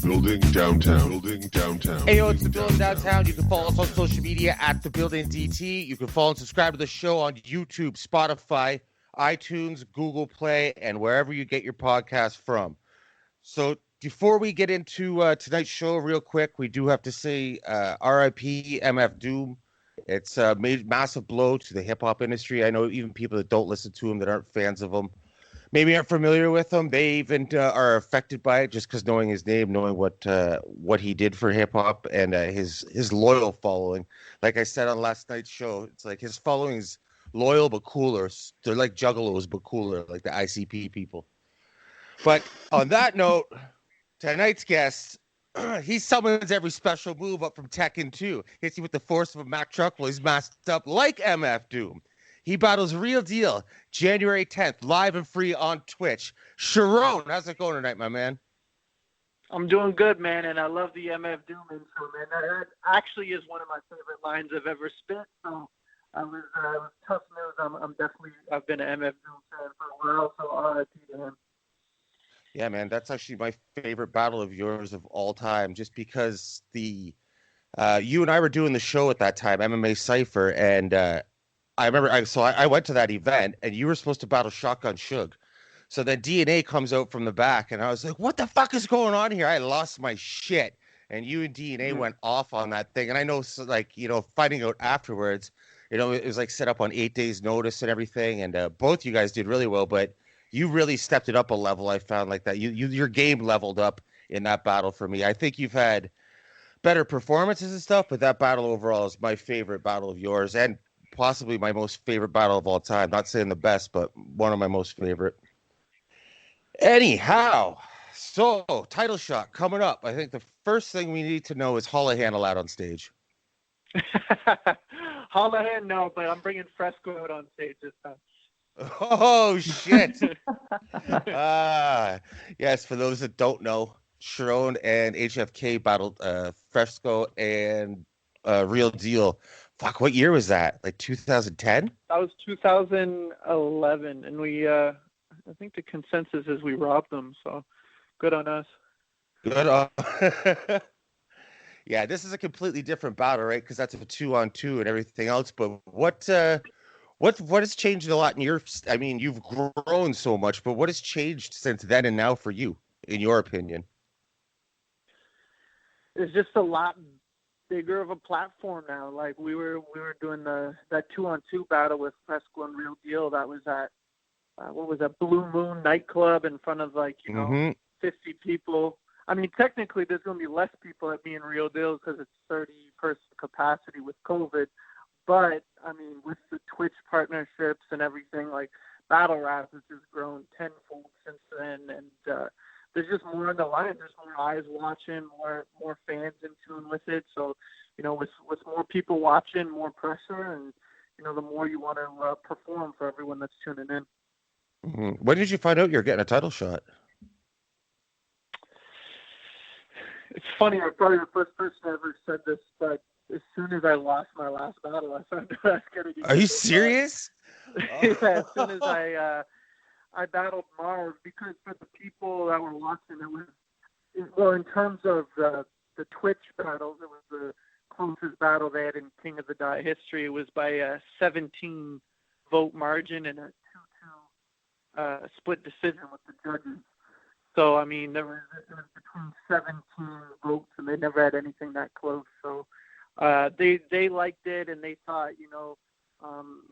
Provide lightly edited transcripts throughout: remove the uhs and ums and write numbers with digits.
Building Downtown. Building Downtown. Hey, yo, it's The Building Downtown. You can follow us on social media at The Building DT. You can follow and subscribe to the show on YouTube, Spotify, iTunes, Google Play, and wherever you get your podcast from. So before we get into tonight's show real quick, we do have to say RIP MF Doom. It's a massive blow to the hip-hop industry. I know even people that don't listen to him, that aren't fans of him, maybe aren't familiar with him. They even are affected by it just because knowing his name, knowing what he did for hip-hop and his loyal following. Like I said on last night's show, it's like his following's loyal but cooler. They're like juggalos but cooler, like the ICP people. But on that note, tonight's guest, he summons every special move up from Tekken 2. Hits you with the force of a Mack truck while he's masked up like MF Doom. He battles Real Deal January 10th, live and free on Twitch. Charron, how's it going tonight, my man? I'm doing good, man, and I love the MF Doom intro, man. That actually is one of my favorite lines I've ever spit. So I was tough news. I've been an MF Doom fan for a while, so RIP to him. Yeah, man, that's actually my favorite battle of yours of all time, just because you and I were doing the show at that time, MMA Cypher, and I remember I went to that event, and you were supposed to battle Shotgun Suge. So then DNA comes out from the back, and I was like, what the fuck is going on here? I lost my shit. And you and DNA went off on that thing. And I know, so, like, finding out afterwards, it was like set up on 8 days notice and everything. And both you guys did really well, but you really stepped it up a level. I found like that. Your game leveled up in that battle for me. I think you've had better performances and stuff, but that battle overall is my favorite battle of yours, and possibly my most favorite battle of all time. Not saying the best, but one of my most favorite. Anyhow, so title shot coming up. I think the first thing we need to know is Holohan allowed on stage. Holohan, no, but I'm bringing Fresco out on stage this time. Oh, shit. Yes, for those that don't know, Charron and HFK battled Fresco and Real Deal. Fuck, what year was that? Like 2010? That was 2011, and we, I think the consensus is we robbed them, so good on us. Good on. Yeah, this is a completely different battle, right? Because that's a 2-on-2 and everything else, but what has changed a lot in your? I mean, you've grown so much, but what has changed since then and now for you, in your opinion? It's just a lot bigger of a platform now. Like we were doing that 2-on-2 battle with Fresco and Real Deal. That was at what was that, Blue Moon nightclub in front of 50 people. I mean, technically there's going to be less people at me and Real Deal because it's 30-person capacity with COVID. But, I mean, with the Twitch partnerships and everything, like, Battle Rap has just grown tenfold since then. And there's just more on the line. There's more eyes watching, more fans in tune with it. So, with more people watching, more pressure, and, the more you want to perform for everyone that's tuning in. Mm-hmm. When did you find out you're getting a title shot? It's funny. I'm probably the first person I ever said this, but as soon as I lost my last battle, I found out I was going to get. Are you serious? Yeah, as soon as I battled Marv, because for the people that were watching, in terms of the Twitch battles, it was the closest battle they had in King of the Dot history. It was by a 17 vote margin and a 2-2 split decision with the judges. So, I mean, it was between 17 votes, and they never had anything that close. So they liked it, and they thought,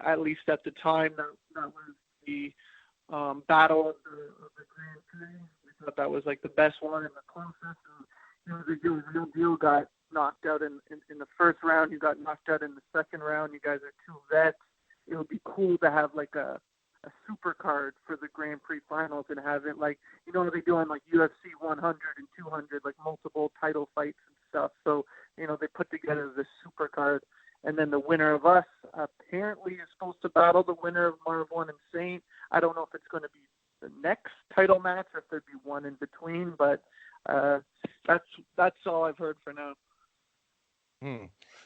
at least at the time, that was the battle of the Grand Prix. We thought that was like the best one and the closest. And, the Real Deal got knocked out in the first round. You got knocked out in the second round. You guys are two vets. It would be cool to have like a super card for the Grand Prix finals and have it like, they do on like UFC 100 and 200, like multiple title fights and stuff. So, they put together this super card, and then the winner of us apparently is supposed to battle the winner of Marv 1 and Saynt. I don't know if it's going to be the next title match or if there'd be one in between, but that's all I've heard for now.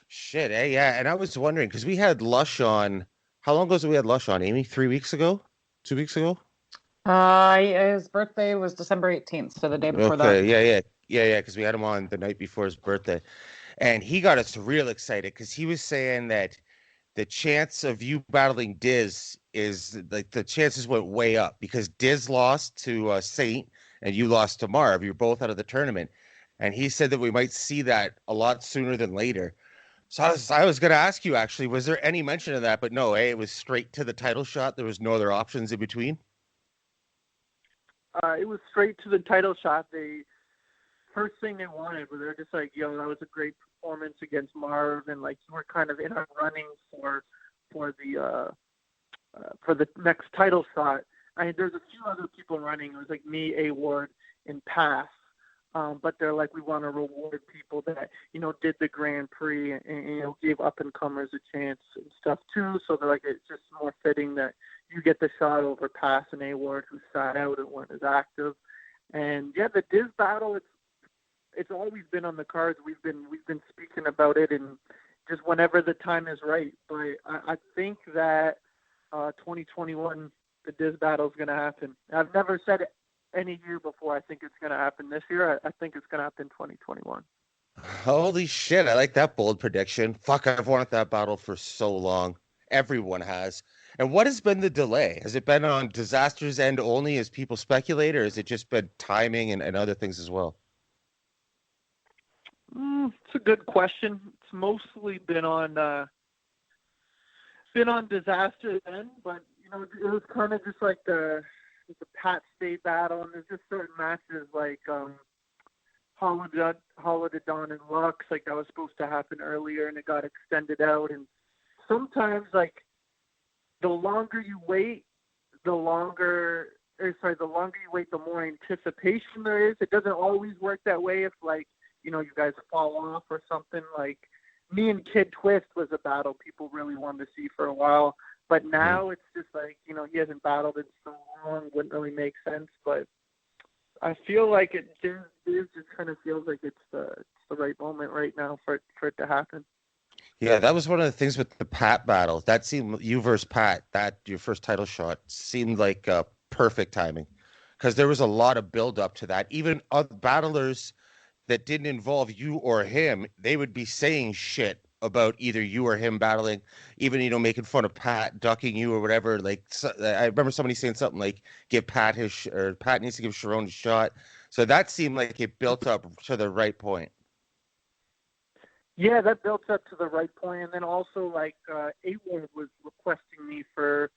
Shit, yeah. And I was wondering, because we had Lush on. How long ago was we had Lush on, Amy? 3 weeks ago? 2 weeks ago? His birthday was December 18th, so the day before that. Yeah. Yeah, because we had him on the night before his birthday, and he got us real excited because he was saying that the chance of you battling Diz is like the chances went way up because Diz lost to Saynt and you lost to Marv. You're both out of the tournament, and he said that we might see that a lot sooner than later. So I was going to ask you actually, was there any mention of that? But no, it was straight to the title shot. There was no other options in between. It was straight to the title shot. They first thing they wanted was they're just like, yo, that was a great performance against Marv, and like you were kind of in our running for the next title shot. I mean, there's a few other people running. It was like me, A Ward, and Pass. But they're like, we want to reward people that, did the Grand Prix and gave up-and-comers a chance and stuff too. So they're like, it's just more fitting that you get the shot over Pass and A Ward, who sat out and weren't as active. And yeah, the Diz battle, it's always been on the cards. We've been speaking about it, and just whenever the time is right. But I think that 2021, the Diz battle is going to happen. I've never said any year before I think it's going to happen this year. I think it's going to happen 2021. Holy shit, I like that bold prediction. Fuck, I've wanted that battle for so long. Everyone has. And what has been the delay? Has it been on Dizaster's end only as people speculate, or has it just been timing and other things as well? It's a good question. It's mostly been on Dizaster's end, but it was kind of just like the Pat State battle, and there's just certain matches like Holodeck and Lux, like that was supposed to happen earlier and it got extended out. And sometimes like the longer you wait, the longer you wait, the more anticipation there is. It doesn't always work that way if like, you guys fall off or something. Like me and Kid Twist was a battle people really wanted to see for a while. But now it's just like, he hasn't battled in so long, wouldn't really make sense. But I feel like it just kind of feels like it's the right moment right now for it to happen. Yeah, that was one of the things with the Pat battle. That seemed, you versus Pat, that your first title shot seemed like perfect timing because there was a lot of build up to that. Even other battlers that didn't involve you or him, they would be saying shit about either you or him battling, even, making fun of Pat, ducking you or whatever. Like, so, I remember somebody saying something like, give Pat or Pat needs to give Charron a shot. So that seemed like it built up to the right point. Yeah, that built up to the right point. And then also, like, A-Ward was requesting me for,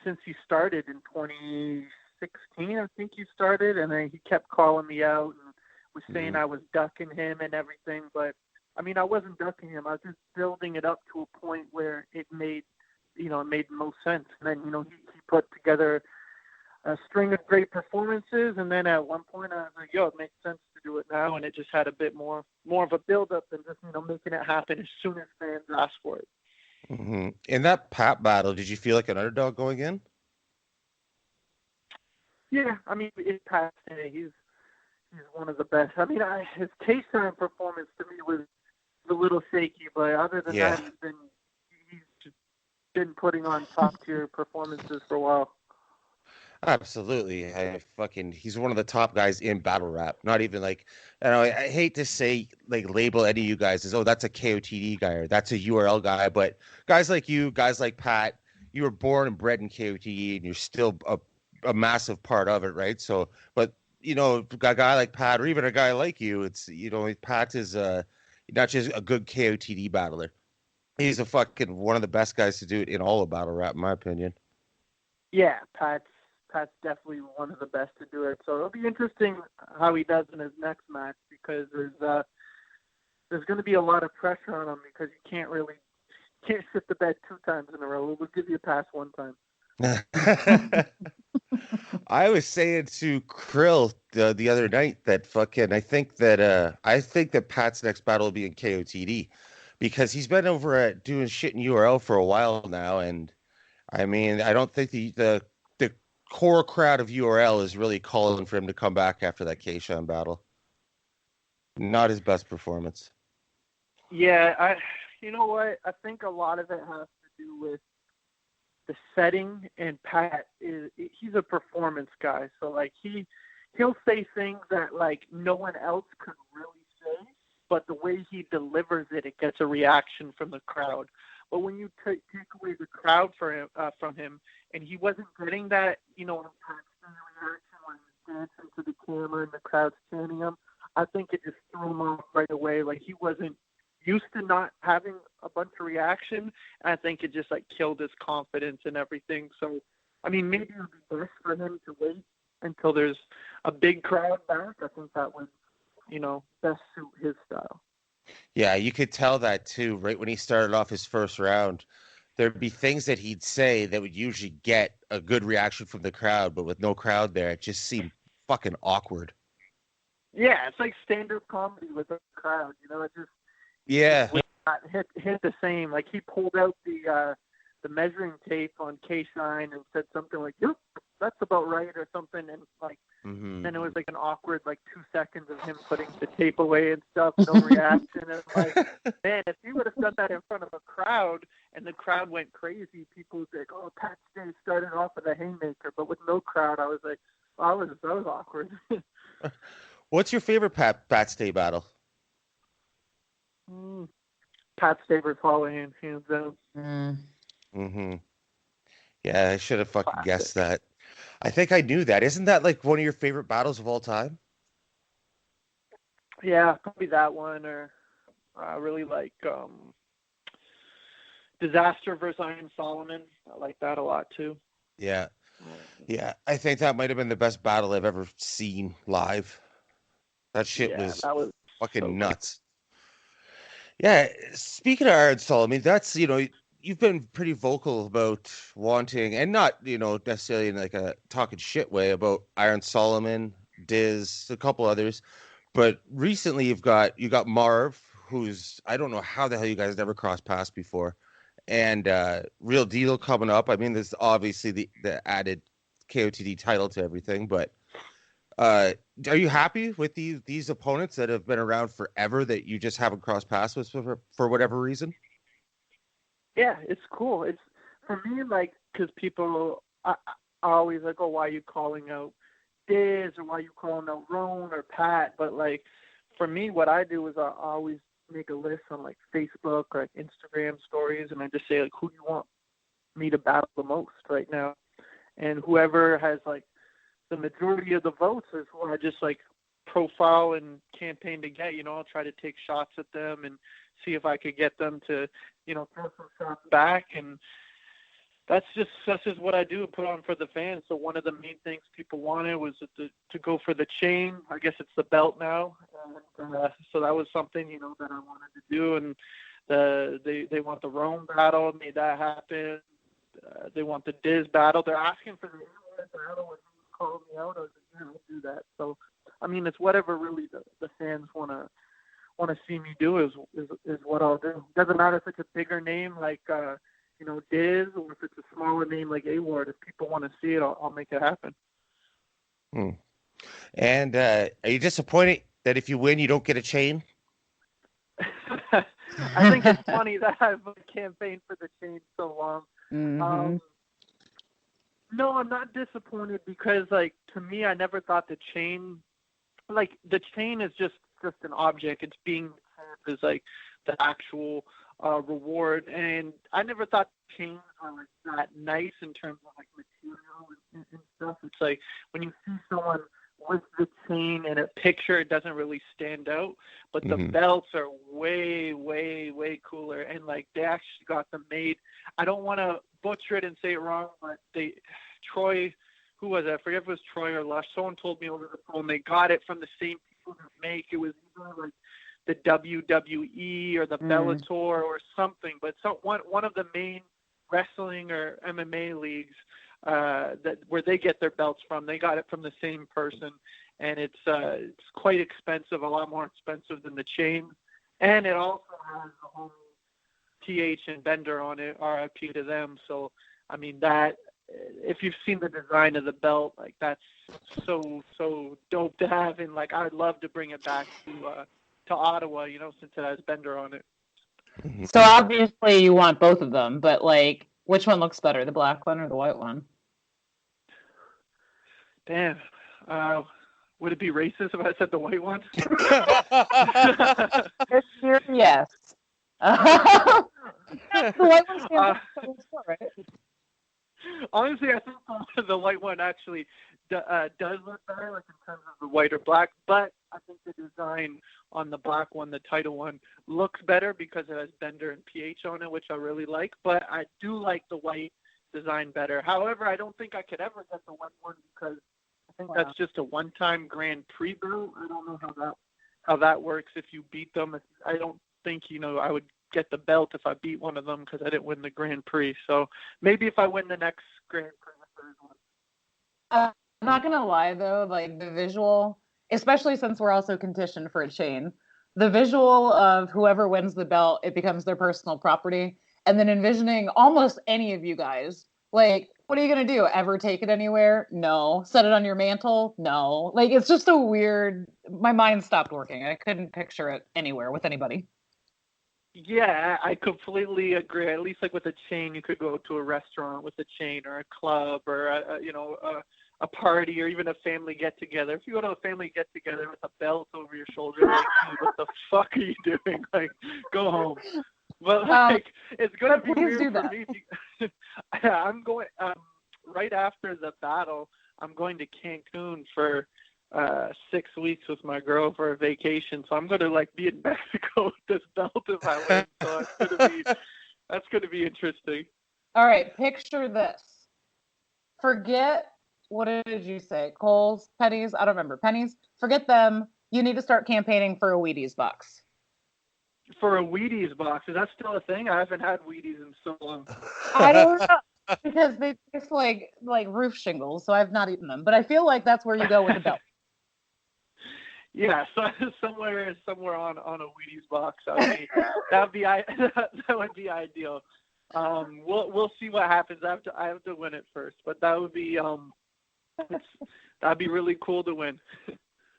since he started in 2016, I think he started, and then he kept calling me out and was saying I was ducking him and everything, but I wasn't ducking him. I was just building it up to a point where it made most sense. And then, he put together a string of great performances. And then at one point I was like, yo, it makes sense to do it now. And it just had a bit more of a build up than just, making it happen as soon as fans ask for it. Mm-hmm. In that Pat battle, did you feel like an underdog going in? Yeah. It's Pat. He's one of the best. His K-Sign performance to me was a little shaky, but other than that, he's just been putting on top tier performances for a while. Absolutely. He's one of the top guys in battle rap. Not even like, I hate to say, like, label any of you guys as, oh, that's a KOTD guy or that's a URL guy, but guys like you, guys like Pat, you were born and bred in KOTD and you're still a massive part of it, right? So, but a guy like Pat or even a guy like you, it's, Pat is not just a good KOTD battler. He's a fucking one of the best guys to do it in all of battle rap, in my opinion. Yeah, Pat's definitely one of the best to do it. So it'll be interesting how he does in his next match because there's going to be a lot of pressure on him because you can't shit the bed 2 times in a row. We'll give you a pass 1 time. I was saying to Krill the other night that I think that Pat's next battle will be in KOTD because he's been over at doing shit in URL for a while now, and I don't think the core crowd of URL is really calling for him to come back after that K-Shine battle. Not his best performance. Yeah, you know what? I think a lot of it has to do with the setting, and Pat he's a performance guy, so like he he'll say things that like no one else could really say, but the way he delivers it, it gets a reaction from the crowd. But when you take away the crowd from him, and he wasn't getting that, impact reaction when he's dancing to the camera and the crowd's chanting him, I think it just threw him off right away. Like he wasn't used to not having a bunch of reaction, and I think it just like killed his confidence and everything. So, I mean, maybe it would be best for him to wait until there's a big crowd back. I think that would, best suit his style. Yeah, you could tell that too. Right when he started off his first round, there'd be things that he'd say that would usually get a good reaction from the crowd, but with no crowd there, it just seemed fucking awkward. Yeah, it's like stand-up comedy with a crowd. It just hit the same. Like he pulled out the measuring tape on K-Shine and said something like, "Yep, that's about right," or something, and like then it was like an awkward 2 seconds of him putting the tape away and stuff, no reaction. And like, man, if he would have done that in front of a crowd and the crowd went crazy, people would think, "Oh, Pat Stay started off with a haymaker," but with no crowd, I was like, that was awkward. What's your favorite Pat Stay battle? Pat Stay versus Holloway, hands down. Yeah, I should have fucking guessed that. I think I knew that. Isn't that like one of your favorite battles of all time? Yeah, probably that one, or I really like Dizaster versus Iron Solomon. I like that a lot too. Yeah. I think that might have been the best battle I've ever seen live. That shit was fucking so nuts. Yeah, speaking of Iron Solomon, that's, you've been pretty vocal about wanting, and not, necessarily in like a talking shit way, about Iron Solomon, Diz, a couple others. But recently you got Marv, who's, I don't know how the hell you guys never crossed paths before. And Real Deal coming up. I mean, there's obviously the added KOTD title to everything, but are you happy with these opponents that have been around forever that you just haven't crossed paths with for whatever reason? Yeah, it's cool. It's for me, like, because people are always like, "Oh, why are you calling out Diz, or why are you calling out Roan or Pat?" But like, for me, what I do is I always make a list on like Facebook or like Instagram stories, and I just say like, who do you want me to battle the most right now? And whoever has like the majority of the votes is who I just like profile and campaign to get. I'll try to take shots at them and see if I could get them to, throw some shots back. And that's just what I do, put on for the fans. So one of the main things people wanted was to go for the chain. I guess it's the belt now. And, so that was something, that I wanted to do. And they want the Rome battle, made that happen. They want the Diz battle. They're asking for the battle, and he called me out. I was like, yeah, I'll do that. So, I mean, it's whatever really the fans want to see me do is what I'll do. Doesn't matter if it's a bigger name like Diz, or if it's a smaller name like A-Ward. If people want to see it, I'll make it happen. And are you disappointed that if you win, you don't get a chain? I think it's funny that I've campaigned for the chain so long. No, I'm not disappointed because, like, to me, I never thought the chain is just an object. It's being is like the actual reward, and I never thought chains were like that nice in terms of like material and stuff. It's like when you see someone with the chain in a picture, it doesn't really stand out, but the belts are way, way, way cooler, and like they actually got them made. I don't want to butcher it and say it wrong, but Troy, who was it? I forget if it was Troy or Lush. Someone told me over the phone they got it from the same people that make it was either like the WWE or the Bellator or something, but one of the main wrestling or MMA leagues that where they get their belts from, they got it from the same person, and it's quite expensive, a lot more expensive than the chain, and it also has the whole TH and Bender on it, RIP to them. So I mean, that if you've seen the design of the belt, like that's so dope to have, and like I'd love to bring it back to Ottawa, since it has Bender on it. So obviously you want both of them, but like, which one looks better, the black one or the white one? Damn. Would it be racist if I said the white one? Yes. The white one stands for, right? Honestly, I think the white one actually does look better, like in terms of the white or black. But I think the design on the black one, the title one, looks better because it has Bender and PH on it, which I really like. But I do like the white design better. However, I don't think I could ever get the white one because I think that's just a one-time Grand Prix build. I don't know how that works if you beat them. I don't think I would get the belt if I beat one of them because I didn't win the Grand Prix. So maybe if I win the next Grand Prix, the third one. I'm not gonna lie though, like the visual, especially since we're also conditioned for a chain, the visual of whoever wins the belt, it becomes their personal property. And then envisioning almost any of you guys, like, what are you gonna do? Ever take it anywhere? No. Set it on your mantle? No. Like, it's just a weird. My mind stopped working. I couldn't picture it anywhere with anybody. Yeah, I completely agree. At least like with a chain, you could go to a restaurant with a chain or a club or a party or even a family get together. If you go to a family get together with a belt over your shoulder, like, dude, what the fuck are you doing? Like, go home. But like, it's gonna be weird for me. I'm going right after the battle. I'm going to Cancun for 6 weeks with my girl for a vacation, so I'm gonna like be in Mexico with this belt if I win. So that's gonna be interesting. All right, picture this. Forget, what did you say? Coles, pennies? I don't remember. Pennies? Forget them. You need to start campaigning for a Wheaties box. For a Wheaties box, is that still a thing? I haven't had Wheaties in so long. I don't know, because they taste like roof shingles, so I've not eaten them. But I feel like that's where you go with the belt. Yeah, so somewhere on a Wheaties box, that would be ideal. We'll see what happens. I have to win it first, but that would be that'd be really cool to win.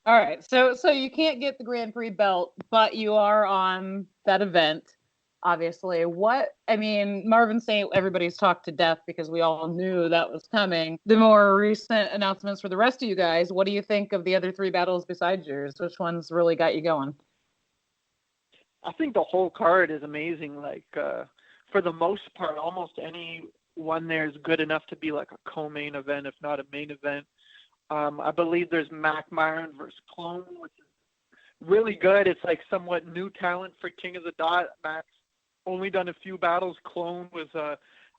All right, so you can't get the Grand Prix belt, but you are on that event, obviously. Marv and Saynt, everybody's talked to death because we all knew that was coming. The more recent announcements for the rest of you guys, what do you think of the other 3 battles besides yours? Which ones really got you going? I think the whole card is amazing. Like, for the most part, almost any one there is good enough to be like a co-main event, if not a main event. I believe there's Mac Myron versus Clone, which is really good. It's like somewhat new talent for King of the Dot. Mac's only done a few battles. Clone was a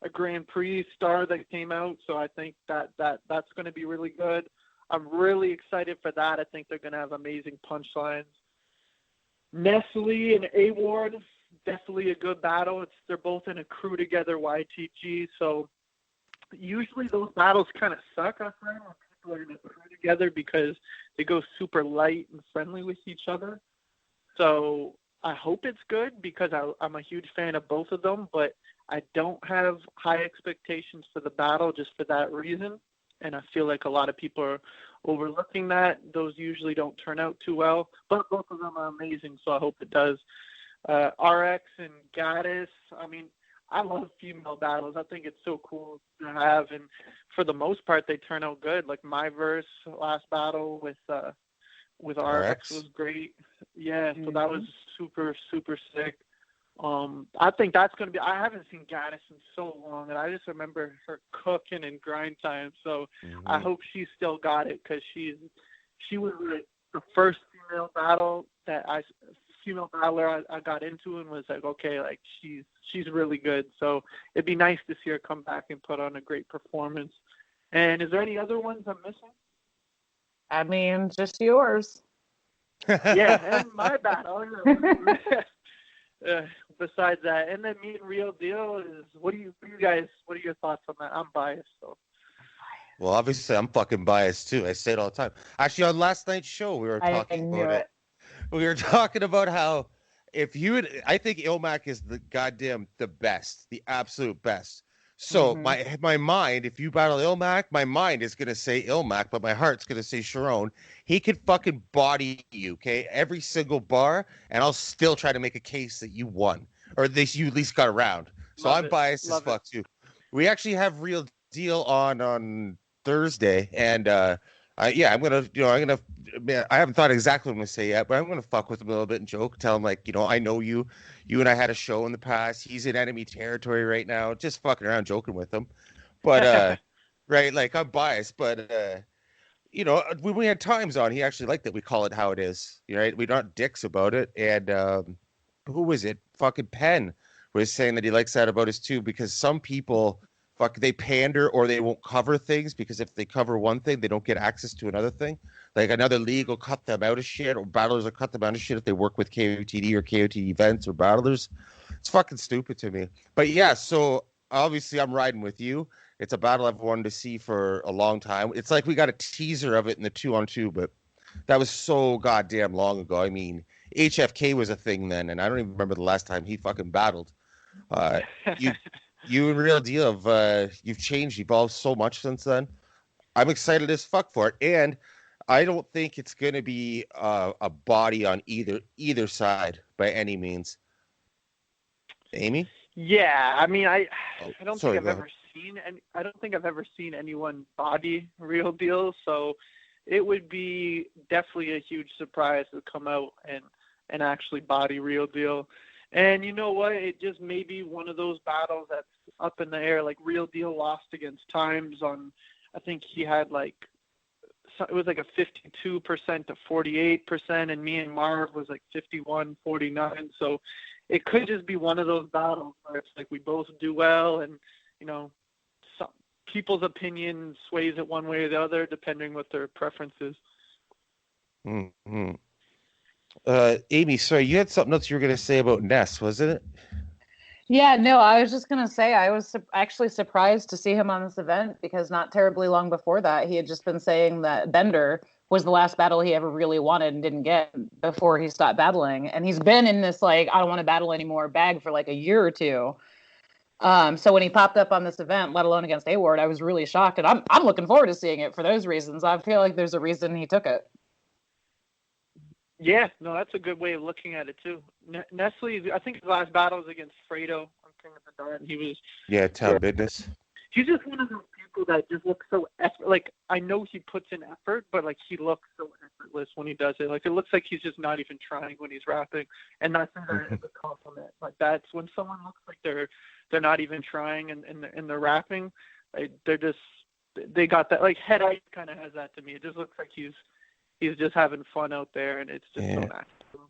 Grand Prix star that came out, so I think that's going to be really good. I'm really excited for that. I think they're going to have amazing punchlines. Ness Lee and A Ward, definitely a good battle. They're both in a crew together, YTG, so usually those battles kind of suck, I find, when people are in a crew together because they go super light and friendly with each other. So I hope it's good because I'm a huge fan of both of them, but I don't have high expectations for the battle just for that reason. And I feel like a lot of people are overlooking that. Those usually don't turn out too well, but both of them are amazing, so I hope it does. RX and Gaddis, I love female battles. I think it's so cool to have, and for the most part, they turn out good. Like my verse last battle with RX was great. Yeah, so that was super, super sick. I think that's going to be – I haven't seen Gaddis in so long, and I just remember her cooking in grind time. So I hope she still got it because she was like the first female battler I got into and was like, okay, like she's really good. So it'd be nice to see her come back and put on a great performance. And is there any other ones I'm missing? Just yours. Yeah, and my battle. Besides that, and then me and Real Deal is what are your thoughts on that? I'm biased, so. Well, obviously, I'm fucking biased too. I say it all the time. Actually, on last night's show, we were talking about it. We were talking about how I think Ilmac is the best, the absolute best. So my mind, if you battle Ilmac, my mind is gonna say Ilmac, but my heart's gonna say Charron. He could fucking body you, okay, every single bar, and I'll still try to make a case that you won, or you at least got around. So I'm biased as fuck too. We actually have Real Deal on Thursday, and Man, I haven't thought exactly what I'm gonna say yet, but I'm gonna fuck with him a little bit and joke, tell him like, I know you, you and I had a show in the past. He's in enemy territory right now. Just fucking around, joking with him. But right, like I'm biased, but when we had times on, he actually liked that we call it how it is. Right, we're not dicks about it. And who was it? Fucking Penn was saying that he likes that about us too, because some people they pander or they won't cover things because if they cover one thing, they don't get access to another thing. Like another league will cut them out of shit, or battlers will cut them out of shit if they work with KOTD or KOTD events or battlers. It's fucking stupid to me. But yeah, so obviously I'm riding with you. It's a battle I've wanted to see for a long time. It's like we got a teaser of it in the 2-on-2, but that was so goddamn long ago. I mean, HFK was a thing then, and I don't even remember the last time he fucking battled. You and Real Deal you've changed, evolved so much since then. I'm excited as fuck for it, and I don't think it's going to be a body on either side by any means. Amy? Yeah, I mean, I don't think I've ever seen anyone body Real Deal, so it would be definitely a huge surprise to come out and actually body Real Deal. And you know what? It just may be one of those battles that's up in the air. Like Real Deal lost against Times on, I think he had it was like a 52% to 48%, and me and Marv was like 51-49. So it could just be one of those battles where it's like we both do well, and some people's opinion sways it one way or the other depending what their preference is. Mm-hmm. Amy, sorry, you had something else you were going to say about Ness, wasn't it? Yeah, no, I was just going to say I was actually surprised to see him on this event because not terribly long before that, he had just been saying that Bender was the last battle he ever really wanted and didn't get before he stopped battling. And he's been in this, I don't want to battle anymore bag for a year or two. So when he popped up on this event, let alone against A-Ward, I was really shocked. And I'm looking forward to seeing it for those reasons. I feel like there's a reason he took it. Yeah, no, that's a good way of looking at it too. Ness Lee, I think his last battle was against Fredo on King of the Dart, and he was town business. He's just one of those people that just looks so I know he puts in effort, but he looks so effortless when he does it. It looks like he's just not even trying when he's rapping, and that's a compliment. That's when someone looks like they're not even trying in their rapping. They got that. Head Ice kind of has that to me. It just looks like he's just having fun out there, and it's just so natural.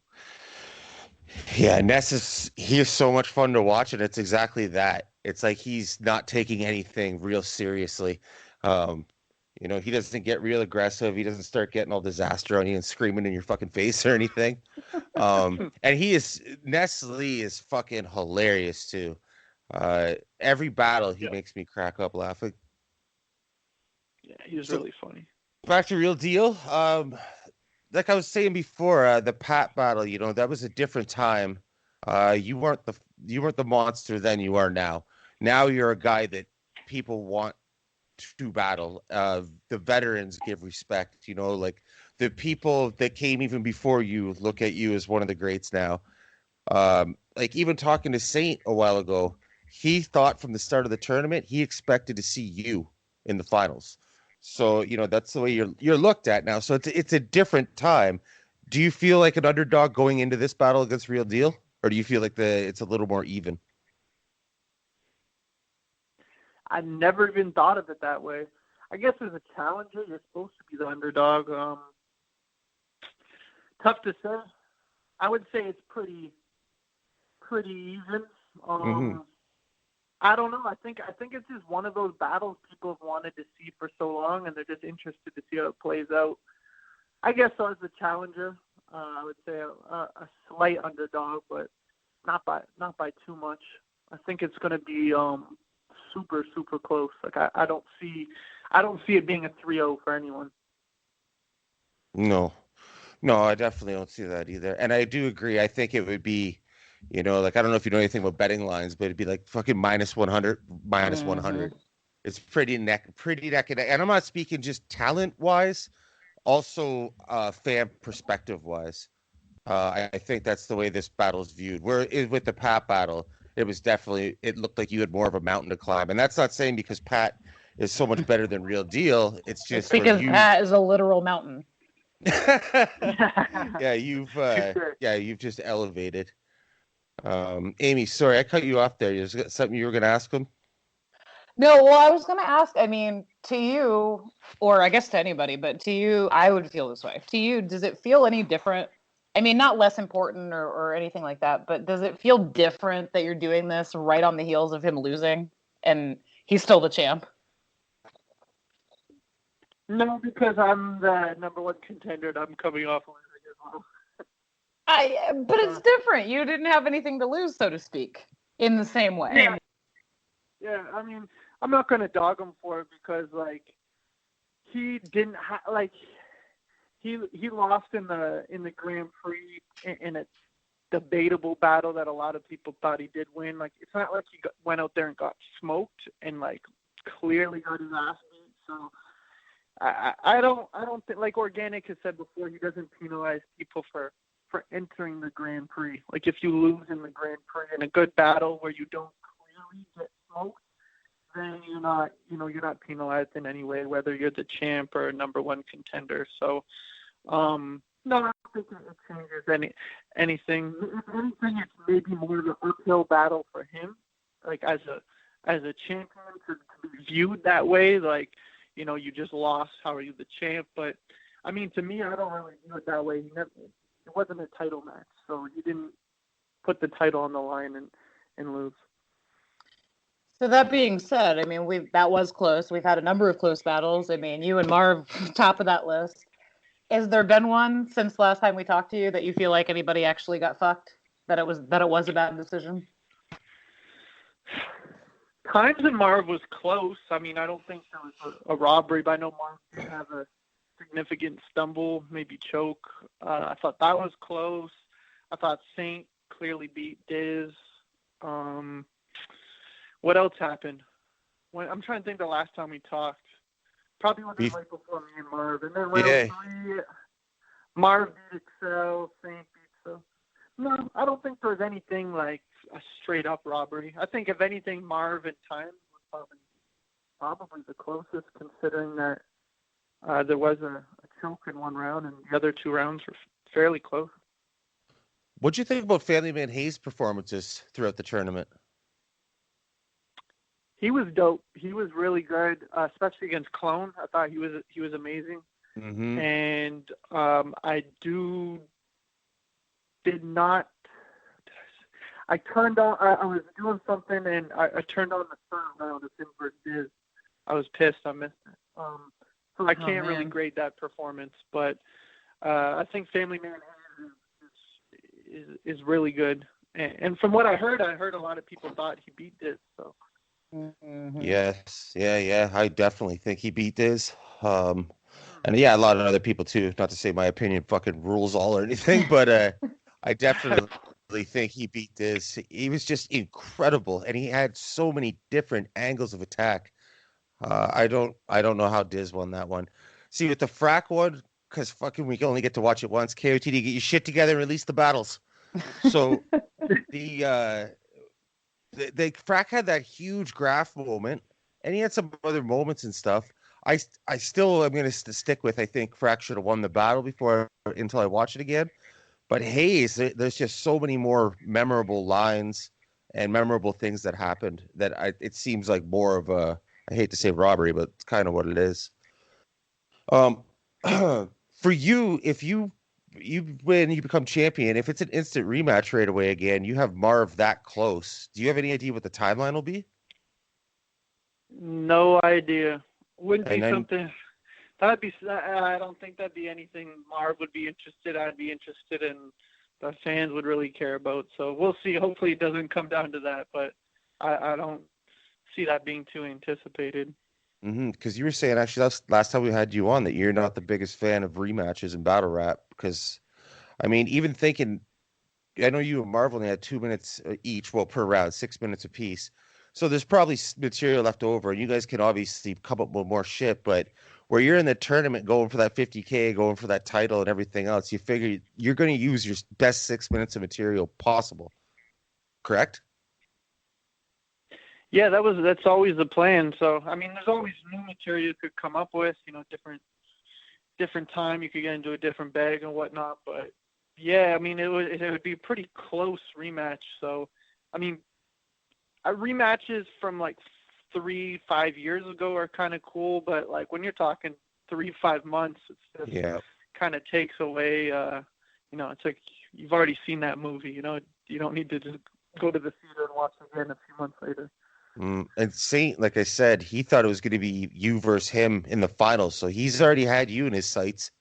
Yeah, Ness he is so much fun to watch, and it's exactly that. It's like he's not taking anything real seriously. He doesn't get real aggressive. He doesn't start getting all disaster on you and screaming in your fucking face or anything. And Ness Lee is fucking hilarious too. Every battle he makes me crack up laughing. Yeah, he's really funny. Back to Real Deal. Like I was saying before, the Pat battle, that was a different time. You weren't the monster then, you are now. Now you're a guy that people want to battle. The veterans give respect, the people that came even before you look at you as one of the greats now. Even talking to Saynt a while ago, he thought from the start of the tournament, he expected to see you in the finals. So, that's the way you're looked at now. So it's a different time. Do you feel like an underdog going into this battle against Real Deal? Or do you feel like it's a little more even? I never even thought of it that way. I guess as a challenger, you're supposed to be the underdog. Tough to say. I would say it's pretty even. I don't know. I think it's just one of those battles people have wanted to see for so long, and they're just interested to see how it plays out. I guess as a challenger, I would say a slight underdog, but not by too much. I think it's going to be super, super close. I don't see it being a 3-0 for anyone. No, I definitely don't see that either. And I do agree. I think it would be, I don't know if you know anything about betting lines, but it'd be fucking minus 100, minus 100. It's pretty neck and neck. And I'm not speaking just talent wise, also fan perspective wise. I think that's the way this battle is viewed. With the Pat battle, it looked like you had more of a mountain to climb. And that's not saying because Pat is so much better than Real Deal. It's just It's because you. that is a literal mountain. Yeah, you've just elevated. Amy, sorry, I cut you off there. Is there something you were going to ask him? No, well, I was going to ask, I mean, to you, or I guess to anybody, but to you, I would feel this way. To you, does it feel any different? I mean, not less important or anything like that, but does it feel different that you're doing this right on the heels of him losing and he's still the champ? No, because I'm the number one contender and I'm coming off losing as well. But it's different. You didn't have anything to lose, so to speak, in the same way. Yeah, I mean, I'm not going to dog him for it because, like, he didn't he lost in the Grand Prix in a debatable battle that a lot of people thought he did win. Like, it's not like he went out there and got smoked and, like, clearly got his ass beat. So I don't think, like Organic has said before, he doesn't penalize people for entering the Grand Prix. Like, if you lose in the Grand Prix in a good battle where you don't clearly get smoked, then you're not penalized in any way, whether you're the champ or number one contender. So, no, I don't think it changes anything. If anything, it's maybe more of an uphill battle for him, like as a champion to be viewed that way. Like, you just lost. How are you the champ? But I mean, to me, I don't really view it that way. It wasn't a title match, so he didn't put the title on the line and lose. So that being said, I mean, that was close. We've had a number of close battles. I mean, you and Marv, top of that list. Has there been one since the last time we talked to you that you feel like anybody actually got fucked? That it was a bad decision? Times and Marv was close. I mean, I don't think there was a robbery, but I know Marv did have a significant stumble, maybe choke. I thought that was close. I thought Saynt clearly beat Diz. What else happened? I'm trying to think the last time we talked. Probably wasn't right before me and Marv. And then round 3, Marv beat Excel, Saynt beat so. No, I don't think there was anything like a straight up robbery. I think if anything, Marv and Time was probably the closest, considering that there was a choke in one round and the other 2 rounds were fairly close. What'd you think about Family Man Hayes' performances throughout the tournament? He was dope. He was really good, especially against Clone. I thought he was amazing. Mm-hmm. And I did not. I turned on. I was doing something and I turned on the third round of Inverse Diz. I was pissed. I missed it. So I can't really grade that performance, but I think Family Man is really good. And from what I heard a lot of people thought he beat Diz. So. Mm-hmm. Yes, yeah. I definitely think he beat Diz. And yeah, a lot of other people too. Not to say my opinion fucking rules all or anything, but I definitely think he beat Diz. He was just incredible, and he had so many different angles of attack. I don't know how Diz won that one. See, with the Frack one, because fucking we only get to watch it once. KOTD, get your shit together and release the battles. So the Frack had that huge graph moment, and he had some other moments and stuff. I still am going to stick with, I think Frack should have won the battle until I watch it again. But Hayes, there's just so many more memorable lines and memorable things that happened that it seems like more of a, I hate to say robbery, but it's kind of what it is. For you, if you win, you become champion. If it's an instant rematch right away again, you have Marv that close. Do you have any idea what the timeline will be? No idea. Wouldn't be something. That'd be. I don't think that'd be anything Marv would be interested. I'd be interested in. The fans would really care about. So we'll see. Hopefully, it doesn't come down to that. But I don't see that being too anticipated. Because you were saying, actually, that's last time we had you on, that you're not the biggest fan of rematches in battle rap. Because, I mean, even thinking, I know you and Marv only had 2 minutes each, well, per round, 6 minutes apiece. So there's probably material left over, and you guys can obviously come up with more shit. But where you're in the tournament going for that 50K, going for that title and everything else, you figure you're going to use your best 6 minutes of material possible. Correct? Yeah, that's always the plan. So I mean, there's always new material you could come up with. Different time you could get into a different bag and whatnot. But yeah, I mean, it would be a pretty close rematch. So I mean, rematches from like 3-5 years ago are kind of cool, but like when you're talking 3-5 months, it's just kind of takes away. It's like you've already seen that movie. You don't need to just go to the theater and watch it again a few months later. And Saynt, like I said, he thought it was going to be you versus him in the finals, so he's already had you in his sights.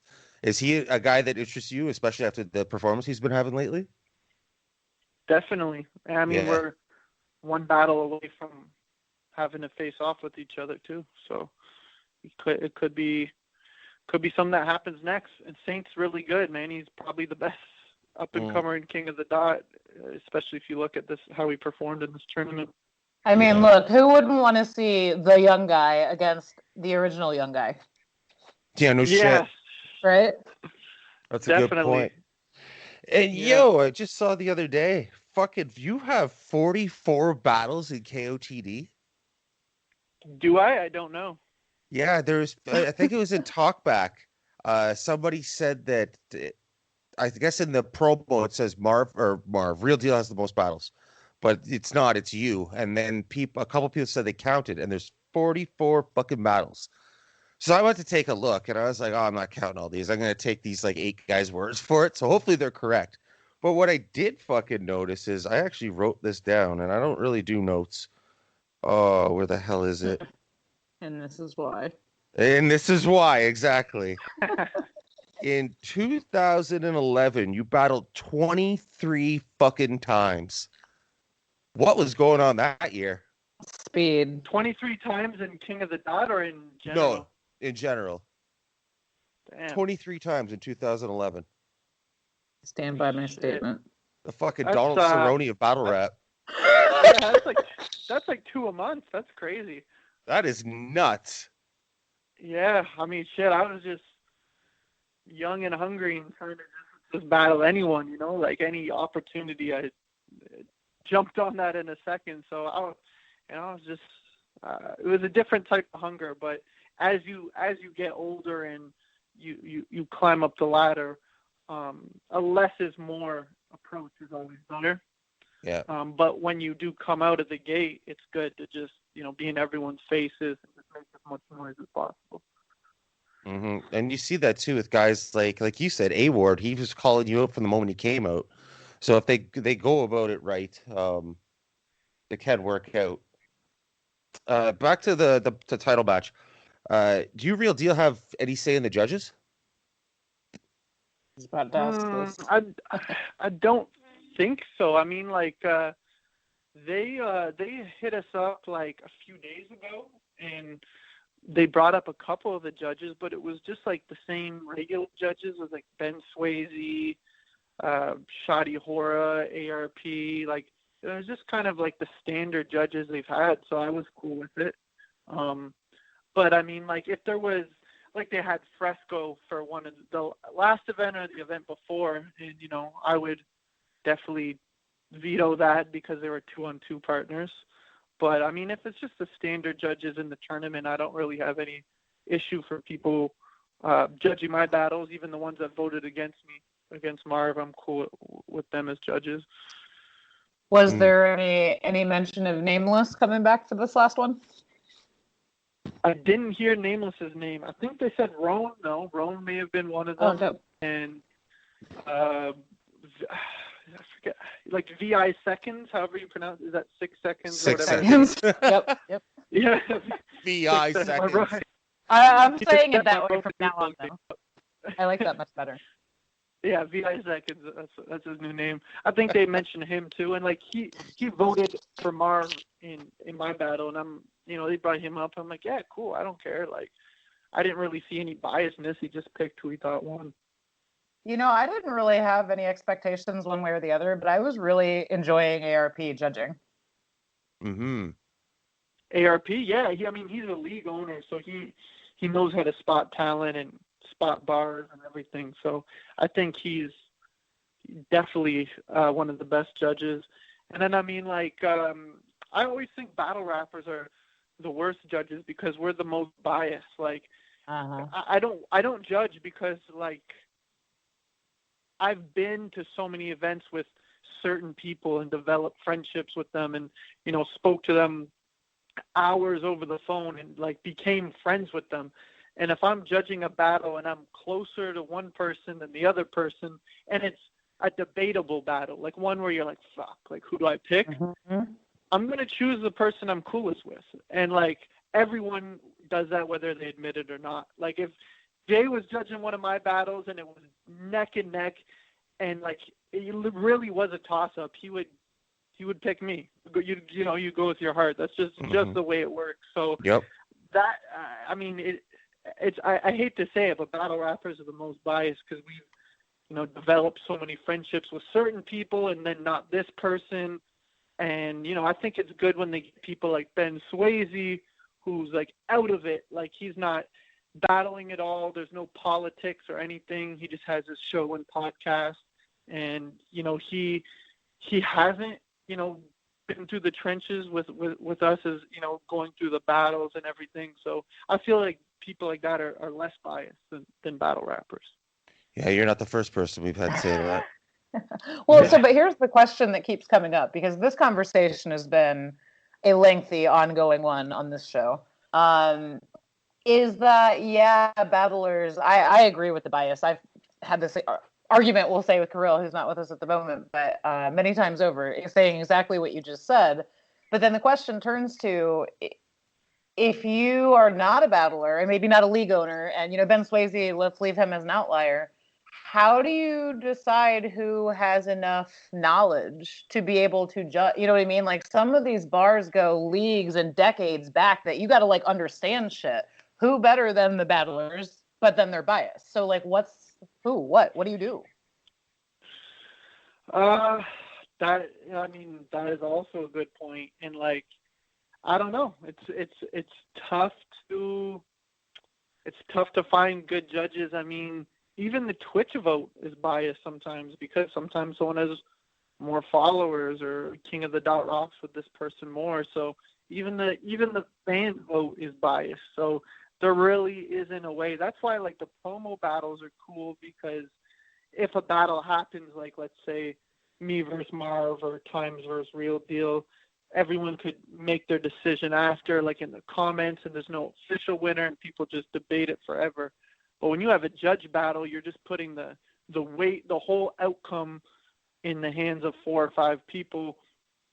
Is he a guy that interests you, especially after the performance he's been having lately? Definitely. I mean, we're one battle away from having to face off with each other too. So it could be something that happens next. And Saynt's really good, man. He's probably the best up and comer and king of the dot, especially if you look at this how he performed in this tournament. I mean, look, who wouldn't want to see the young guy against the original young guy? Yeah, no shit. Right? That's a good point. And I just saw the other day, fucking, you have 44 battles in KOTD. Do I? I don't know. Yeah, I think it was in Talkback. Somebody said that, I guess in the promo it says Marv, Real Deal has the most battles. But it's not, it's you. And then a couple people said they counted, and there's 44 fucking battles. So I went to take a look, and I was like, I'm not counting all these. I'm going to take these, 8 guys' words for it. So hopefully they're correct. But what I did fucking notice is I actually wrote this down, and I don't really do notes. Oh, where the hell is it? And this is why. And this is why, exactly. In 2011, you battled 23 fucking times. What was going on that year? Speed. 23 times in King of the Dot or in general? No, in general. Damn. 23 times in 2011. Stand by my statement. The fucking Donald Cerrone of battle rap. Yeah, that's like 2 a month. That's crazy. That is nuts. Yeah, I mean, shit, I was just young and hungry and trying to just battle anyone, like any opportunity. I jumped on that in a second. So I was just, it was a different type of hunger. But as you get older and you climb up the ladder, a less is more approach is always better. Yeah. But when you do come out of the gate, it's good to just, be in everyone's faces and just make as much noise as possible. Mm-hmm. And you see that too with guys like you said, A-Ward, he was calling you out from the moment he came out. So if they go about it right, it can work out. Back to the title match. Do you Real Deal have any say in the judges? He's about to ask this. I don't think so. I mean, they hit us up like a few days ago, and they brought up a couple of the judges, but it was just like the same regular judges. It was like Ben Swayze, Shadi Hora, ARP. Like it was just kind of like the standard judges they've had. So I was cool with it. But I mean, if there was they had Fresco for one of the last event or the event before, and I would definitely veto that because they were 2-on-2 partners. But I mean, if it's just the standard judges in the tournament, I don't really have any issue for people judging my battles, even the ones that voted against me, against Marv. I'm cool with them as judges. Was there any mention of Nameless coming back for this last one? I didn't hear Nameless's name. I think they said Roan. No, Roan may have been one of them. Oh, no. And I forget, VI seconds, however you pronounce it. Is that 6 seconds? 6 or whatever? seconds. Yep. Yeah. VI seconds. Right. I'm saying it that way from now on, though. I like that much better. Yeah, VI seconds. That's his new name. I think they mentioned him too, and he voted for Marv in my battle, and I'm they brought him up. I'm like, yeah, cool. I don't care. I didn't really see any biasness. He just picked who he thought won. I didn't really have any expectations one way or the other, but I was really enjoying ARP judging. Mm-hmm. ARP, yeah. He's a league owner, so he knows how to spot talent and spot bars and everything. So I think he's definitely one of the best judges. And then I always think battle rappers are the worst judges because we're the most biased. Like, I don't judge because, like, I've been to so many events with certain people and developed friendships with them and, you know, spoke to them hours over the phone and, like, became friends with them. And if I'm judging a battle and I'm closer to one person than the other person, and it's a debatable battle, like one where you're like, fuck, like, who do I pick? I'm going to choose the person I'm coolest with. And, like, everyone does that whether they admit it or not. Like, if Jay was judging one of my battles and it was neck and neck and, like, it really was a toss-up, he would pick me. You go with your heart. That's just the way it works. So that, I mean, I hate to say it, but battle rappers are the most biased because we've, you know, developed so many friendships with certain people and then not this person. And, you know, I think it's good when they get people like Ben Swayze, who's, like, out of it. Like, he's not battling at all. There's no politics or anything. He just has his show and podcast. And, you know, he hasn't, you know, been through the trenches with us as, you know, going through the battles and everything. So I feel like people like that are less biased than battle rappers. Yeah, you're not the first person we've had say that. Well, but here's the question that keeps coming up, because this conversation has been a lengthy, ongoing one on this show. Is that, battlers, I agree with the bias. I've had this argument, we'll say, with Kirill, who's not with us at the moment, but many times over, saying exactly what you just said. But then the question turns to, if you are not a battler and maybe not a league owner, and, you know, Ben Swayze, let's leave him as an outlier, how do you decide who has enough knowledge to be able to judge? You know what I mean? Like, some of these bars go leagues and decades back that you got to, like, understand shit. Who better than the battlers, but then they're biased. So, like, what do you do? That is also a good point. And, like, I don't know. It's tough to find good judges. I mean, even the Twitch vote is biased sometimes because sometimes someone has more followers or King of the Dot rocks with this person more. So even the fan vote is biased. So there really isn't a way. That's why, like, the promo battles are cool, because if a battle happens, like, let's say me versus Marv or Times versus Real Deal, everyone could make their decision after, like, in the comments, and there's no official winner and people just debate it forever. But when you have a judge battle, you're just putting the weight, the whole outcome in the hands of 4 or 5 people,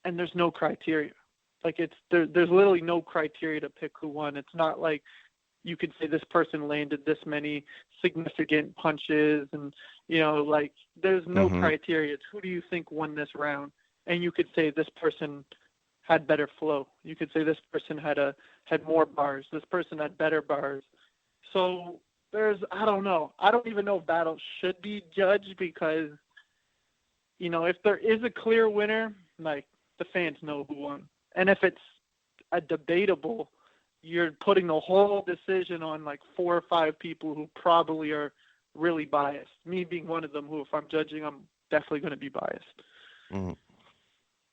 and there's no criteria. Like, there's literally no criteria to pick who won. It's not like you could say this person landed this many significant punches and, you know, like, there's no criteria. It's who do you think won this round? And you could say this person had better flow. You could say this person had more bars. This person had better bars. So I don't know. I don't even know if battles should be judged because, you know, if there is a clear winner, like, the fans know who won. And if it's a debatable, you're putting the whole decision on, like, 4 or 5 people who probably are really biased. Me being one of them, who, if I'm judging, I'm definitely going to be biased. Mm-hmm.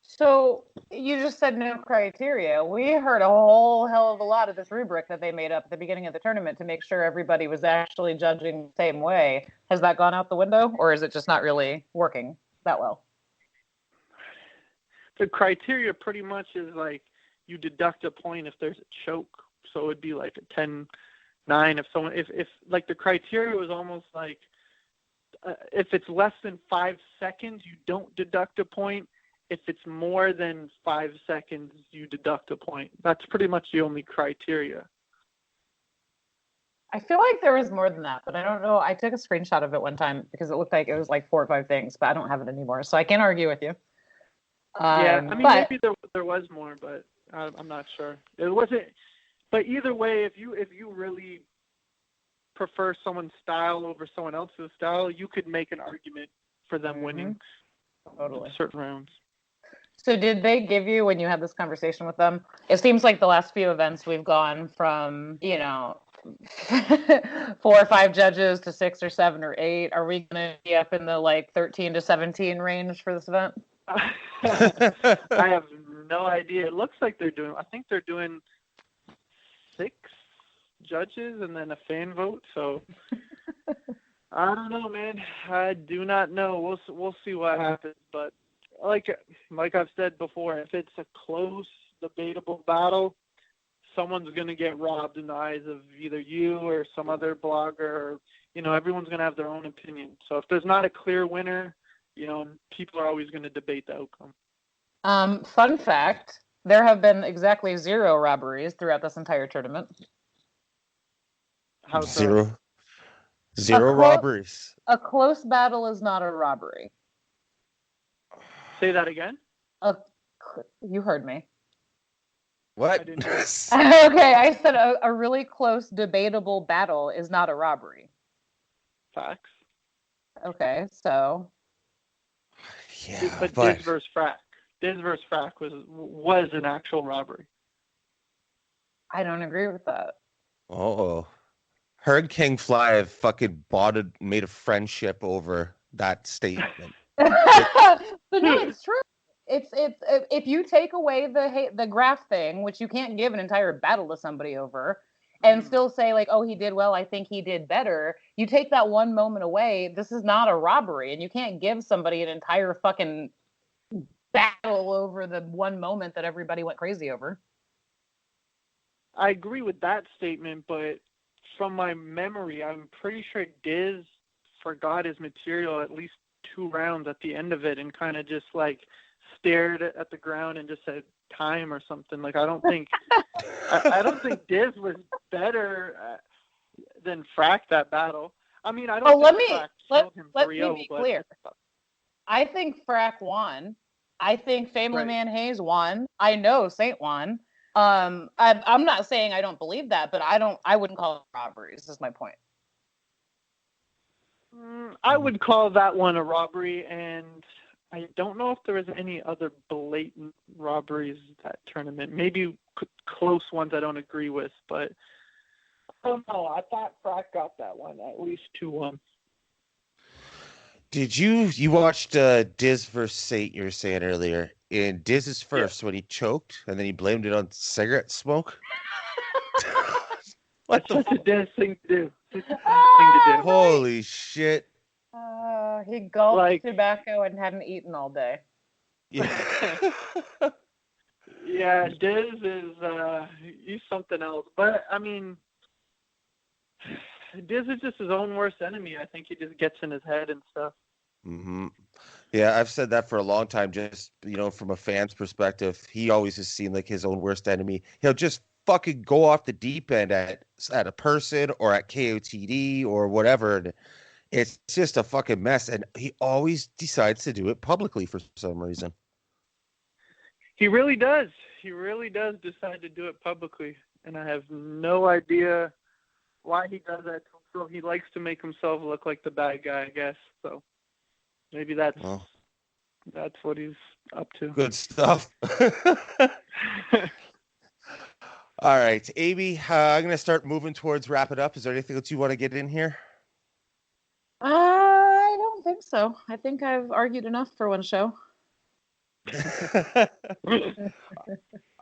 So you just said no criteria. We heard a whole hell of a lot of this rubric that they made up at the beginning of the tournament to make sure everybody was actually judging the same way. Has that gone out the window, or is it just not really working that well? The criteria pretty much is, like, you deduct a point if there's a choke. So it'd be like a 10-9 if like, the criteria was almost like, if it's less than 5 seconds, you don't deduct a point. If it's more than 5 seconds, you deduct a point. That's pretty much the only criteria. I feel like there was more than that, but I don't know. I took a screenshot of it one time because it looked like it was like 4 or 5 things, but I don't have it anymore, so I can't argue with you. Maybe there was more, but I'm not sure. It wasn't. But either way, if you really prefer someone's style over someone else's style, you could make an argument for them winning certain rounds. So did they give you, when you had this conversation with them, it seems like the last few events we've gone from, you know, 4 or 5 judges to 6 or 7 or 8. Are we going to be up in the, like, 13 to 17 range for this event? I have no idea. It looks like I think they're doing 6 judges and then a fan vote. So I don't know, man. I do not know. We'll see what happens. But like I've said before, if it's a close, debatable battle, someone's going to get robbed in the eyes of either you or some other blogger. Or, everyone's going to have their own opinion. So if there's not a clear winner, people are always going to debate the outcome. Fun fact, there have been exactly 0 robberies throughout this entire tournament. How so? Zero robberies. A close battle is not a robbery. Say that again? You heard me. What? I didn't hear it. Okay, I said a really close, debatable battle is not a robbery. Facts. Okay, so. Yeah, but Diz versus Frack. Diz versus Frack was an actual robbery. I don't agree with that. Oh. Her and King Fly have fucking made a friendship over that statement. But no, it's true. It's if you take away the graph thing, which you can't give an entire battle to somebody over, and still say like, oh, he did well, I think he did better. You take that one moment away, this is not a robbery, and you can't give somebody an entire fucking battle over the one moment that everybody went crazy over. I agree with that statement, but from my memory, I'm pretty sure Diz forgot his material at least 2 rounds at the end of it and kind of just like stared at the ground and just said time or something. Like I don't think Diz was better than Frack that battle. I mean, I don't think Frack killed him 3-0. Let me be clear. I think Frack won. I think Family Man Hayes won. I know Saynt won. I'm not saying I don't believe that, but I wouldn't call it robberies, is my point. I would call that one a robbery, and I don't know if there was any other blatant robberies that tournament. Maybe close ones I don't agree with, but I don't know. I thought Frack got that one, at least 2-1. Did you watched Diz versus Saynt you were saying earlier? In Diz's first, when he choked, and then he blamed it on cigarette smoke. That's such a Diz thing to do. Holy shit. He gulped tobacco and hadn't eaten all day. Yeah. Yeah, Diz is he's something else. But I mean, Diz is just his own worst enemy. I think he just gets in his head and stuff. Mm-hmm. Yeah, I've said that for a long time. Just from a fan's perspective, he always has seemed like his own worst enemy. He'll just fucking go off the deep end at a person or at KOTD or whatever. And it's just a fucking mess. And he always decides to do it publicly for some reason. He really does. He really does decide to do it publicly. And I have no idea why he does that. So he likes to make himself look like the bad guy, I guess. So maybe that's what he's up to. Good stuff. All right, Amy, I'm going to start moving towards wrap it up. Is there anything else you want to get in here? I don't think so. I think I've argued enough for one show. All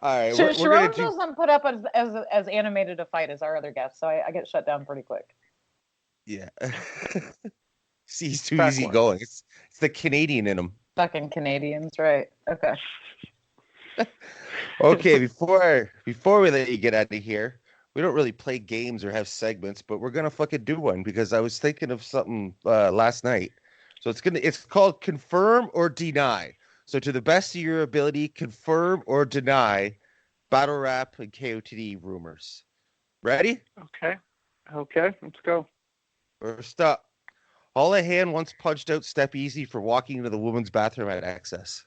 right. Charron doesn't put up as animated a fight as our other guests, so I get shut down pretty quick. Yeah. See, he's too easy going. It's the Canadian in him. Fucking Canadians, right? Okay. Okay, before we let you get out of here, we don't really play games or have segments, but we're gonna fucking do one because I was thinking of something last night. So it's called Confirm or Deny. So to the best of your ability, confirm or deny battle rap and KOTD rumors. Ready? Okay, let's go. First up, Holohan once punched out Step Easy for walking into the women's bathroom at Access.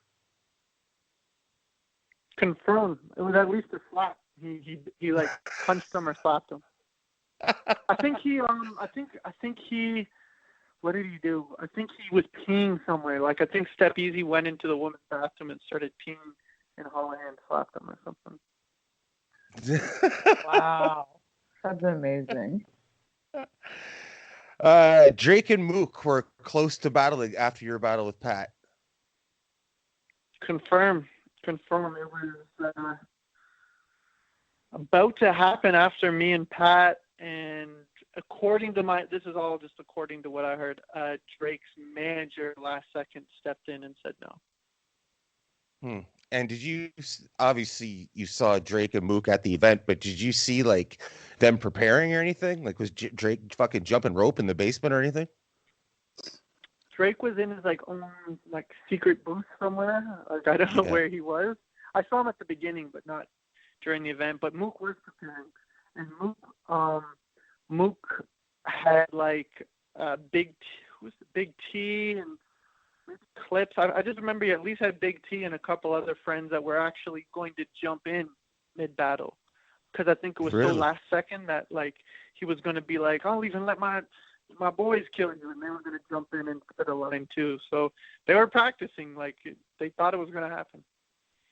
Confirm. It was at least a slap. He like punched him or slapped him. I think he what did he do? I think he was peeing somewhere. Like I think Step Easy went into the women's bathroom and started peeing, and Holohan slapped him or something. Wow, that's amazing. Drake and Mook were close to battling after your battle with Pat. Confirm. confirm. It was about to happen after me and Pat, and according to this is all just according to what I heard, Drake's manager last second stepped in and said no. And did you, obviously you saw Drake and Mook at the event, but did you see like them preparing or anything? Like was Drake fucking jumping rope in the basement or anything? Drake was in his own secret booth somewhere. I don't know where he was. I saw him at the beginning, but not during the event. But Mook was preparing, and Mook had Big T and clips. I just remember he at least had Big T and a couple other friends that were actually going to jump in mid battle, because I think it was so last second that he was going to be I'll even let my boys kill you, and they were going to jump in and put a line too. So they were practicing they thought it was going to happen.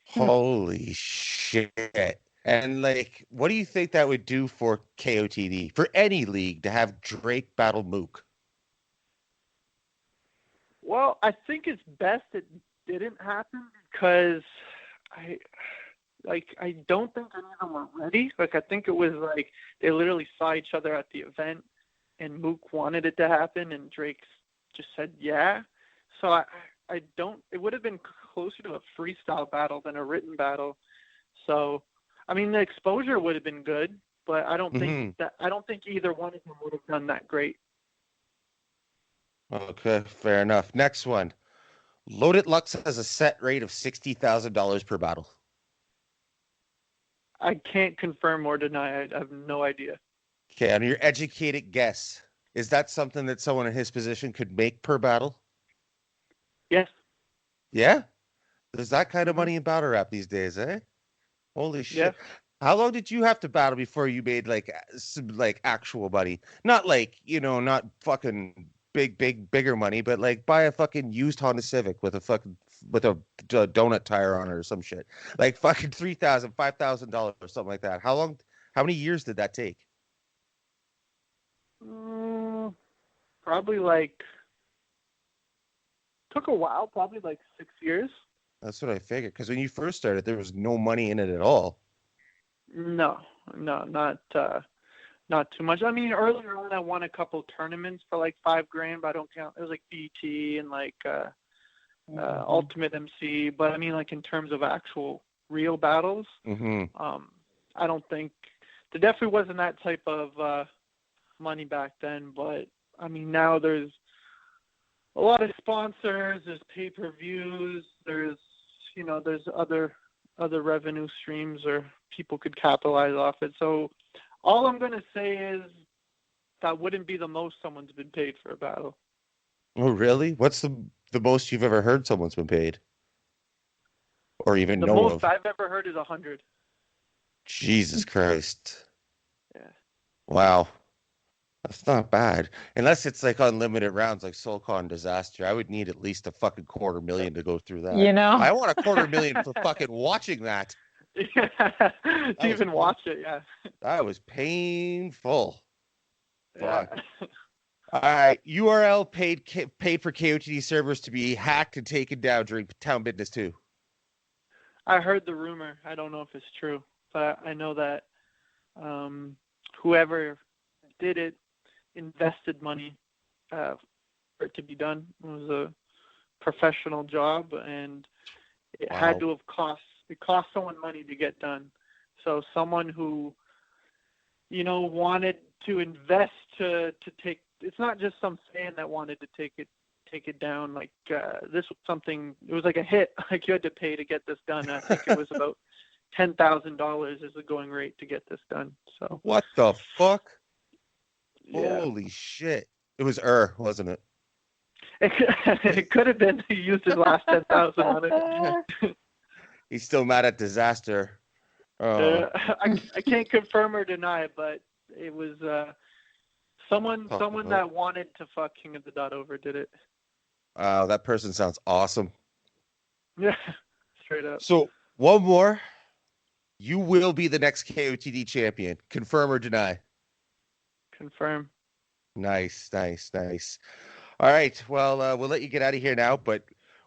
Holy shit. And what do you think that would do for KOTD, for any league, to have Drake battle Mook? Well, I think it's best it didn't happen, because I don't think any of them were ready. I think it was they literally saw each other at the event, and Mook wanted it to happen, and Drake just said yeah. So I don't. It would have been closer to a freestyle battle than a written battle. So I mean, the exposure would have been good, but I don't think either one of them would have done that great. Okay, fair enough. Next one. Loaded Lux has a set rate of $60,000 per battle. I can't confirm or deny. I have no idea. Okay, on your educated guess, is that something that someone in his position could make per battle? Yes. Yeah? There's that kind of money in battle rap these days, eh? Holy shit. Yeah. How long did you have to battle before you made some actual money? Not not fucking bigger money, but buy a fucking used Honda Civic with a donut tire on it or some shit. Fucking $3,000, $5,000 or something like that. How many years did that take? Probably took a while, probably 6 years. That's what I figured, because when you first started, there was no money in it at all. No, not too much. I mean, earlier on, I won a couple tournaments for $5,000, but I don't count. It was BT and Ultimate MC. But I mean, in terms of actual real battles, I don't think there definitely wasn't that type of money back then. But I mean, now there's a lot of sponsors. There's pay-per-views. There's other revenue streams or people could capitalize off it. So all I'm going to say is that wouldn't be the most someone's been paid for a battle. Oh, really? What's the most you've ever heard someone's been paid? Or even know of? The most I've ever heard is 100. Jesus Christ. Yeah. Wow. That's not bad. Unless it's unlimited rounds like SoulCon Dizaster. I would need at least a fucking $250,000 to go through that. I want a $250,000 for fucking watching that. Yeah, to even watch it, yeah. That was painful. Yeah. Fuck. All right, URL paid for KOTD servers to be hacked and taken down during town business too. I heard the rumor. I don't know if it's true, but I know that whoever did it invested money for it to be done. It was a professional job, and it had to have cost someone money to get done. So someone who, wanted to invest to take. It's not just some fan that wanted to take it down. This was something. It was a hit. You had to pay to get this done. I think it was about $10,000 is the going rate to get this done. So what the fuck? Yeah. Holy shit! It was wasn't it? It could have been. He used his last 10,000 on it. He's still mad at Dizaster. I can't confirm or deny, but it was someone that wanted to fuck King of the Dot over did it. Wow, that person sounds awesome. Yeah, straight up. So one more. You will be the next KOTD champion. Confirm or deny? Confirm. Nice. All right. Well, we'll let you get out of here now, but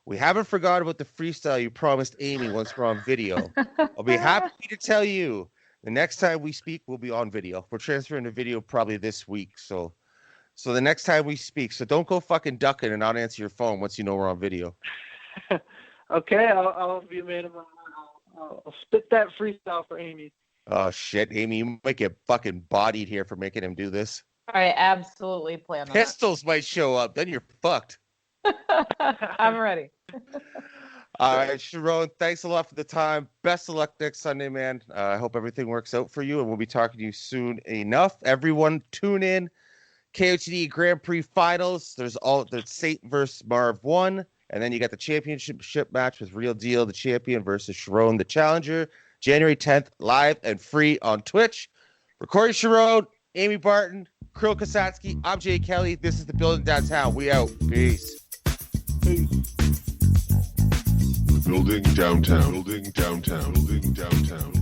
We haven't forgot about the freestyle you promised Amy once we're on video. I'll be happy to tell you the next time we speak, we'll be on video. We're transferring to video probably this week. So the next time we speak, so don't go fucking ducking and not answer your phone once you know we're on video. Okay, I'll be a man of my word. I'll spit that freestyle for Amy. Oh shit, Amy, you might get fucking bodied here for making him do this. I absolutely plan on Pistols might show up, then you're fucked. that. I'm ready. All right, Charron, thanks a lot for the time. Best of luck next Sunday, man. I hope everything works out for you, and we'll be talking to you soon enough. Everyone, tune in. KOTD Grand Prix Finals. There's Saynt versus Marv 1, and then you got the championship match with Real Deal, the champion, versus Charron, the challenger. January 10th, live and free on Twitch. Recording Charron, Amy Barton, Kirill Kasatskiy. I'm Jay Kelly. This is The Building Downtown. We out. Peace. Building downtown. Building downtown. Building downtown.